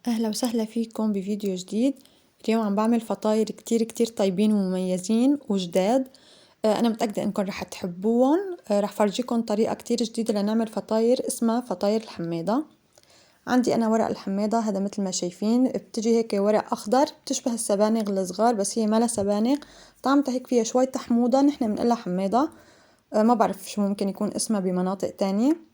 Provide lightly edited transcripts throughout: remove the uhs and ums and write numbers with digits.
أهلا وسهلا فيكم بفيديو جديد. اليوم عم بعمل فطاير كتير طيبين ومميزين وجداد. أنا متأكدة إنكم رح تحبوهم. رح فرجيكم طريقة كتير جديدة لنعمل فطاير اسمها فطاير الحميضة. عندي أنا ورق الحميضة هذا مثل ما شايفين، بتجي هيك ورق أخضر بتشبه السبانغ الصغار بس هي ما لها سبانغ، طعمتها هيك فيها شوي حموضة، نحن بنقلها حميضة. ما بعرف شو ممكن يكون اسمها بمناطق تانية.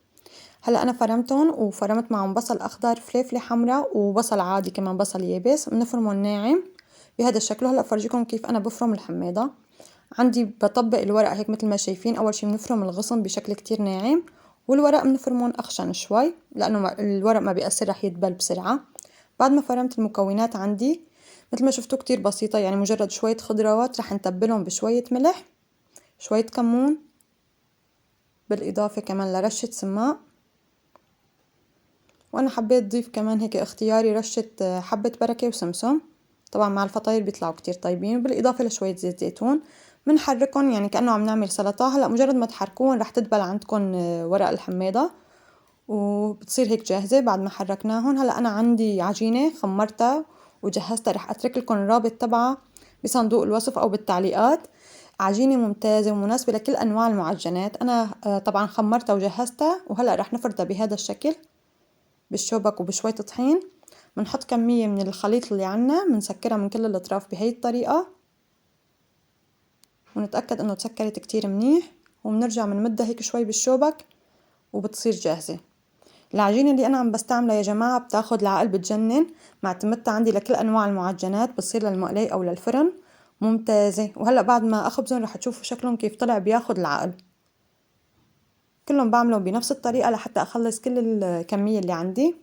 هلا انا فرمتهم وفرمت معهم بصل اخضر، فلفله حمراء، وبصل عادي كمان بصل يابس، بنفرمهم ناعم بهذا الشكل. هلا فرجيكم كيف انا بفرم الحميضه. عندي بطبق الورق هيك مثل ما شايفين. اول شي بنفرم الغصن بشكل كتير ناعم، والورق بنفرمهم اخشن شوي لانه الورق ما بيأثر رح يدبل بسرعه. بعد ما فرمت المكونات عندي مثل ما شفتوا كتير بسيطه، يعني مجرد شويه خضروات رح نتبلهم بشويه ملح، شويه كمون، بالاضافه كمان لرشه سماق، وانا حبيت اضيف كمان هيك اختياري رشة حبة بركة وسمسم. طبعا مع الفطاير بيطلعوا كتير طيبين، بالاضافة لشوية زيت زيتون. بنحركهم يعني كأنه عم نعمل سلطة. هلا مجرد ما تحركوهم رح تدبل عندكم ورق الحميضة وبتصير هيك جاهزة بعد ما حركناهم. هلا انا عندي عجينة خمرتها وجهزتها، رح اترك لكم الرابط تبعها بصندوق الوصف او بالتعليقات. عجينة ممتازة ومناسبة لكل انواع المعجنات. انا طبعا خمرتها وجهزتها، وهلا رح نفردها بهذا الشكل بالشوبك وبشوية طحين. بنحط كمية من الخليط اللي عنا، بنسكرها من كل الأطراف بهي الطريقة، ونتأكد إنه تسكرت كتير منيح، وبنرجع بنمدها هيك شوي بالشوبك وبتصير جاهزة. العجينة اللي أنا عم بستعملها يا جماعة بتاخد العقل، بتجنن. معتمدتها عندي لكل أنواع المعجنات، بتصير للمقلي أو للفرن ممتازة. وهلأ بعد ما أخبزهم رح تشوفوا شكلهم كيف طلع بياخد العقل. كلهم بعملهم بنفس الطريقة لحتى أخلص كل الكمية اللي عندي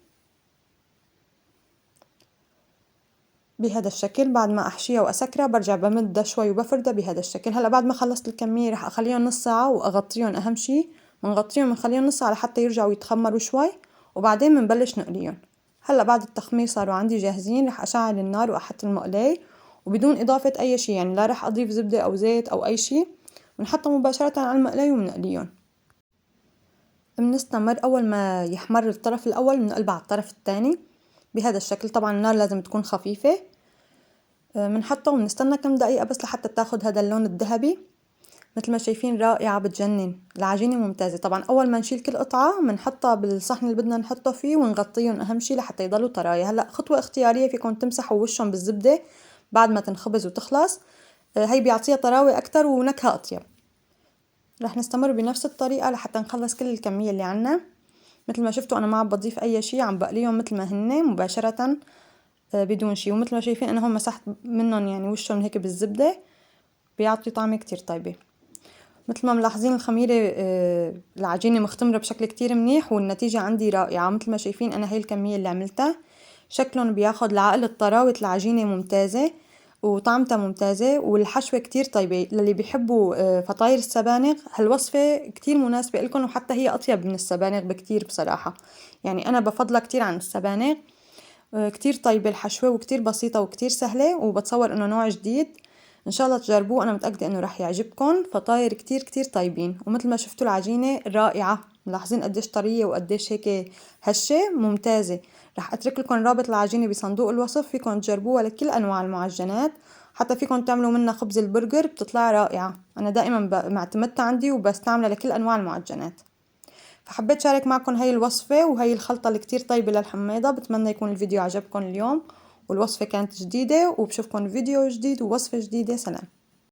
بهذا الشكل. بعد ما احشيها واسكرها برجع بمدها شوي وبفردها بهذا الشكل. هلا بعد ما خلصت الكميه رح اخليهم نص ساعه واغطيهم. اهم شي بنغطيهم بنخليهم نص ساعه لحتى يرجعوا يتخمروا شوي، وبعدين بنبلش نقليهم. هلا بعد التخمير صاروا عندي جاهزين. رح اشعل النار واحط المقلاي وبدون اضافه اي شي، يعني لا رح اضيف زبده او زيت او اي شي. بنحطهم مباشره على المقلاي وبنقليهم. بنستمر اول ما يحمر الطرف الاول بنقلبها على الطرف الثاني بهذا الشكل. طبعا النار لازم تكون خفيفه. بنحطها وبنستنى كم دقيقة بس لحتى تاخد هذا اللون الذهبي. مثل ما شايفين رائعة بتجنن. العجينة ممتازة. طبعا أول ما نشيل كل قطعة بنحطها بالصحن اللي بدنا نحطها فيه ونغطيهم أهم شي لحتى يضلوا طراية. هلأ خطوة اختيارية، فيكم تمسحوا وشهم بالزبدة بعد ما تنخبز وتخلص. هي بيعطيها طراوة أكتر ونكهة أطيب. رح نستمر بنفس الطريقة لحتى نخلص كل الكمية اللي عنا. مثل ما شفتوا أنا ما عم بضيف أي شي، عم بقليهم مثل ما هن مباشرة بدون شي. ومثل ما شايفين أنا هون مسحت منهم يعني وشهم هيك بالزبدة، بيعطي طعمة كتير طيبة. مثل ما ملاحظين الخميرة العجينة مختمرة بشكل كتير منيح، والنتيجة عندي رائعة. مثل ما شايفين أنا هاي الكمية اللي عملتها، شكلهم بياخد العقل. الطراوة العجينة ممتازة وطعمتها ممتازة، والحشوة كتير طيبة. للي بيحبوا فطاير السبانغ هالوصفة كتير مناسبة لكم، وحتى هي أطيب من السبانغ بكتير بصراحة. يعني أنا بفضلها كتير عن السبانغ. كتير طيبة الحشوة وكتير بسيطة وكتير سهلة، وبتصور انه نوع جديد. ان شاء الله تجربوه، انا متأكدة انه رح يعجبكم. فطاير كتير طيبين، ومثل ما شفتوا العجينة رائعة. ملاحظين قديش طرية وقديش هيك هشة ممتازة. رح اترك لكم رابط العجينة بصندوق الوصف، فيكم تجربوها لكل انواع المعجنات. حتى فيكم تعملوا منها خبز البرجر بتطلع رائعة. انا دائما معتمدتها عندي وبستعملها لكل انواع المعجنات. فحبيت شارك معكم هاي الوصفة وهي الخلطة اللي كتير طيبة للحميضة. بتمنى يكون الفيديو عجبكم اليوم، والوصفة كانت جديدة. وبشوفكم فيديو جديد ووصفة جديدة. سلام.